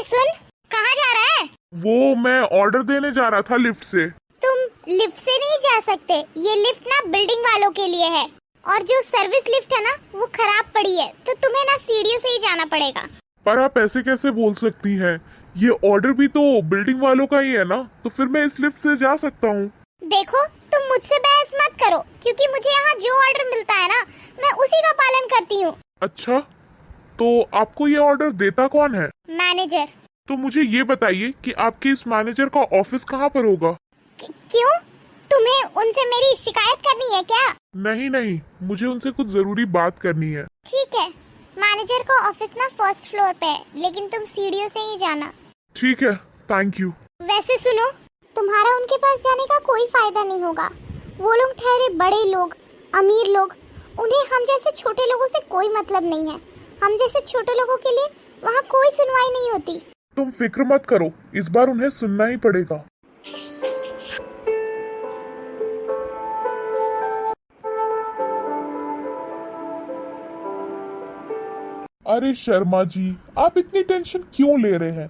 सुन, कहाँ जा रहा है? वो मैं ऑर्डर देने जा रहा था लिफ्ट से। तुम लिफ्ट से नहीं जा सकते, ये लिफ्ट ना बिल्डिंग वालों के लिए है और जो सर्विस लिफ्ट है ना वो खराब पड़ी है, तो तुम्हें ना सीढ़ियों से ही जाना पड़ेगा। पर आप ऐसे कैसे बोल सकती हैं? ये ऑर्डर भी तो बिल्डिंग वालों का ही है ना, तो फिर मैं इस लिफ्ट से जा सकता हूँ। देखो, तुम मुझसे बहस मत करो, क्योंकि मुझे यहाँ जो ऑर्डर मिलता है ना मैं उसी का पालन करती हूँ। अच्छा, तो आपको ये ऑर्डर देता कौन है? मैनेजर। तो मुझे ये बताइए कि आपके इस मैनेजर का ऑफिस कहाँ पर होगा? क्यों, तुम्हें उनसे मेरी शिकायत करनी है क्या? नहीं नहीं, मुझे उनसे कुछ जरूरी बात करनी है। ठीक है, मैनेजर का ऑफिस ना फर्स्ट फ्लोर पे है, लेकिन तुम सीढ़ियों से ही जाना। ठीक है, थैंक यू। वैसे सुनो, तुम्हारा उनके पास जाने का कोई फायदा नहीं होगा। वो लोग ठहरे बड़े लोग, अमीर लोग, उन्हें हम जैसे छोटे लोगों से कोई मतलब नहीं है। हम जैसे छोटे लोगों के लिए वहाँ कोई सुनवाई नहीं होती। तुम फिक्र मत करो, इस बार उन्हें सुनना ही पड़ेगा। अरे शर्मा जी, आप इतनी टेंशन क्यों ले रहे हैं?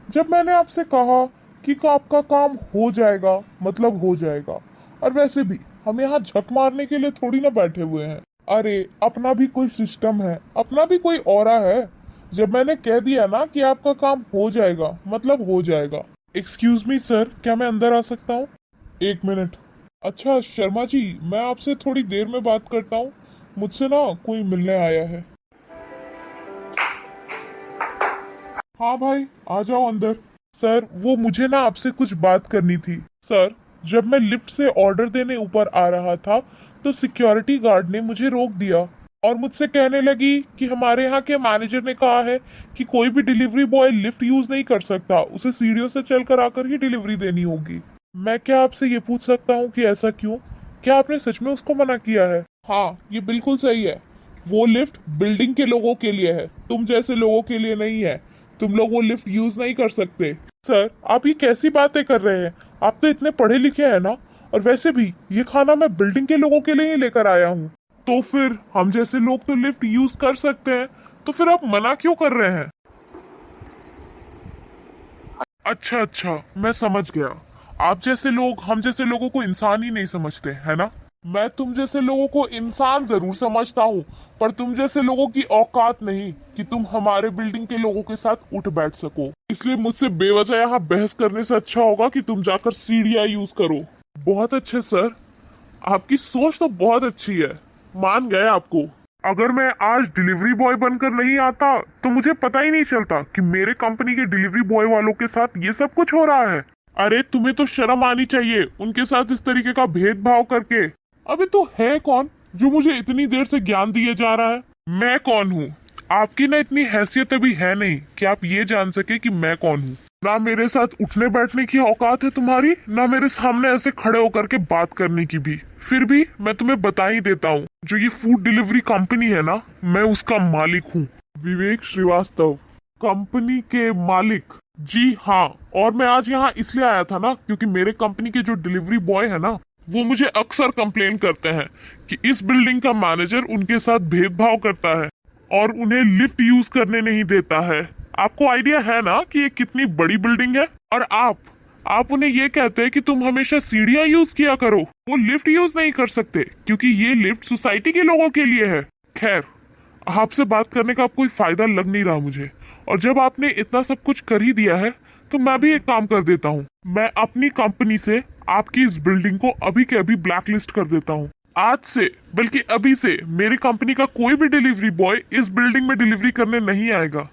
जब मैंने आपसे कहा कि आपका काम हो जाएगा मतलब हो जाएगा। और वैसे भी हम यहाँ झक मारने के लिए थोड़ी ना बैठे हुए हैं। अरे अपना भी कोई सिस्टम है, अपना भी कोई ऑरा है। जब मैंने कह दिया ना कि आपका काम हो जाएगा मतलब हो जाएगा। एक्सक्यूज मी सर, क्या मैं अंदर आ सकता हूँ? एक मिनट। अच्छा शर्मा जी, मैं आपसे थोड़ी देर में बात करता हूँ, मुझसे ना कोई मिलने आया है। हाँ भाई, आ जाओ अंदर। सर, वो मुझे ना आपसे कुछ बात करनी थी। सर, जब मैं लिफ्ट से ऑर्डर देने ऊपर आ रहा था तो सिक्योरिटी गार्ड ने मुझे रोक दिया और मुझसे कहने लगी कि हमारे यहाँ के मैनेजर ने कहा है कि कोई भी डिलीवरी बॉय लिफ्ट यूज नहीं कर सकता, उसे सीढ़ियों से चलकर आकर ही डिलीवरी देनी होगी। मैं क्या आपसे ये पूछ सकता हूँ कि ऐसा क्यों? क्या आपने सच में उसको मना किया है? हाँ, ये बिल्कुल सही है। वो लिफ्ट बिल्डिंग के लोगों के लिए है, तुम जैसे लोगों के लिए नहीं है। तुम लोग वो लिफ्ट यूज नहीं कर सकते। सर, आप ये कैसी बातें कर रहे हैं? आप तो इतने पढ़े लिखे हैं ना, और वैसे भी ये खाना मैं बिल्डिंग के लोगों के लिए ही लेकर आया हूँ। तो फिर हम जैसे लोग तो लिफ्ट यूज कर सकते हैं, तो फिर आप मना क्यों कर रहे हैं? अच्छा अच्छा, मैं समझ गया। आप जैसे लोग हम जैसे लोगों को इंसान ही नहीं समझते, है ना? मैं तुम जैसे लोगों को इंसान जरूर समझता हूँ, पर तुम जैसे लोगों की औकात नहीं कि तुम हमारे बिल्डिंग के लोगों के साथ उठ बैठ सको। इसलिए मुझसे बेवजह यहाँ बहस करने से अच्छा होगा कि तुम जाकर सीढ़ियाँ यूज करो। बहुत अच्छे सर, आपकी सोच तो बहुत अच्छी है, मान गए आपको। अगर मैं आज डिलीवरी बॉय बनकर नहीं आता तो मुझे पता ही नहीं चलता कि मेरे कंपनी के डिलीवरी बॉय वालों के साथ ये सब कुछ हो रहा है। अरे तुम्हें तो शर्म आनी चाहिए उनके साथ इस तरीके का भेदभाव करके। अबे तो है कौन जो मुझे इतनी देर से ज्ञान दिए जा रहा है? मैं कौन हूँ? आपकी ना इतनी हैसियत अभी है नहीं कि आप ये जान सके कि मैं कौन हूँ। ना मेरे साथ उठने बैठने की औकात है तुम्हारी, ना मेरे सामने ऐसे खड़े होकर के बात करने की भी। फिर भी मैं तुम्हें बता ही देता हूँ, जो ये फूड डिलीवरी कंपनी है ना, मैं उसका मालिक हूँ, विवेक श्रीवास्तव, कंपनी के मालिक। जी हाँ, और मैं आज यहाँ इसलिए आया था ना क्योंकि मेरे कंपनी के जो डिलीवरी बॉय है ना, वो मुझे अक्सर कंप्लेन करते हैं कि इस बिल्डिंग का मैनेजर उनके साथ भेदभाव करता है और उन्हें लिफ्ट यूज करने नहीं देता है। आपको आइडिया है ना कि ये कितनी बड़ी बिल्डिंग है? और आप उन्हें ये कहते हैं कि तुम हमेशा सीढ़ियाँ यूज किया करो, वो लिफ्ट यूज नहीं कर सकते क्योंकि ये लिफ्ट सोसाइटी के लोगों के लिए है। खैर, आपसे बात करने का कोई फायदा लग नहीं रहा मुझे, और जब आपने इतना सब कुछ कर ही दिया है तो मैं भी एक काम कर देता हूँ। मैं अपनी कंपनी से आपकी इस बिल्डिंग को अभी के अभी ब्लैक लिस्ट कर देता हूँ। आज से, बल्कि अभी से, मेरी कंपनी का कोई भी डिलीवरी बॉय इस बिल्डिंग में डिलीवरी करने नहीं आएगा।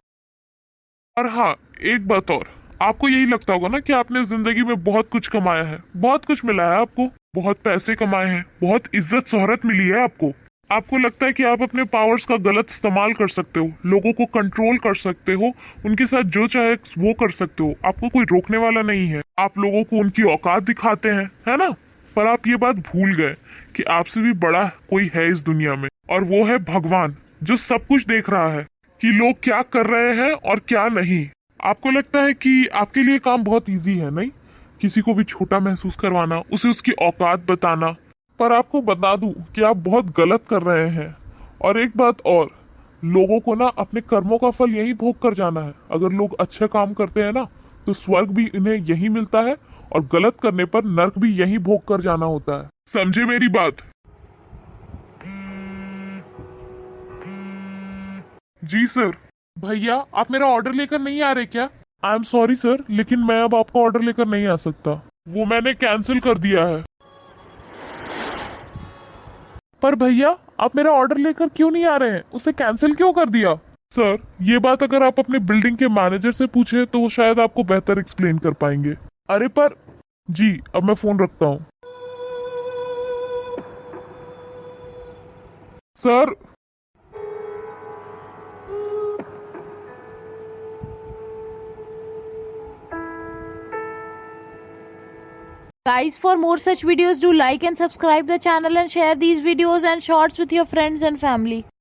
और हाँ, एक बात और, आपको यही लगता होगा ना कि आपने जिंदगी में बहुत कुछ कमाया है, बहुत कुछ मिला है आपको, बहुत पैसे कमाए हैं, बहुत इज्जत शोहरत मिली है आपको। आपको लगता है कि आप अपने पावर्स का गलत इस्तेमाल कर सकते हो, लोगों को कंट्रोल कर सकते हो, उनके साथ जो चाहे वो कर सकते हो, आपको कोई रोकने वाला नहीं है। आप लोगों को उनकी औकात दिखाते हैं, है ना? पर आप ये बात भूल गए कि आपसे भी बड़ा कोई है इस दुनिया में, और वो है भगवान, जो सब कुछ देख रहा है कि लोग क्या कर रहे हैं और क्या नहीं। आपको लगता है कि आपके लिए काम बहुत इजी है, नहीं? किसी को भी छोटा महसूस करवाना, उसे उसकी औकात बताना। पर आपको बता दूं कि आप बहुत गलत कर रहे हैं। और एक बात और, लोगों को ना अपने कर्मों का फल यही भोग कर जाना है। अगर लोग अच्छे काम करते हैं ना तो स्वर्ग भी इन्हें यही मिलता है, और गलत करने पर नर्क भी यही भोग कर जाना होता है। समझे मेरी बात? जी सर। भैया आप मेरा ऑर्डर लेकर नहीं आ रहे क्या? आई एम सॉरी सर, लेकिन मैं अब आपका ऑर्डर लेकर नहीं आ सकता। वो मैंने कैंसिल कर दिया है। पर भैया आप मेरा ऑर्डर लेकर क्यों नहीं आ रहे हैं? उसे कैंसिल क्यों कर दिया? सर ये बात अगर आप अपने बिल्डिंग के मैनेजर से पूछे तो वो शायद आपको बेहतर एक्सप्लेन कर पाएंगे। अरे पर जी, अब मैं फोन रखता हूँ। Sir Guys, for more such videos, do like and subscribe the channel and share these videos and shorts with your friends and family.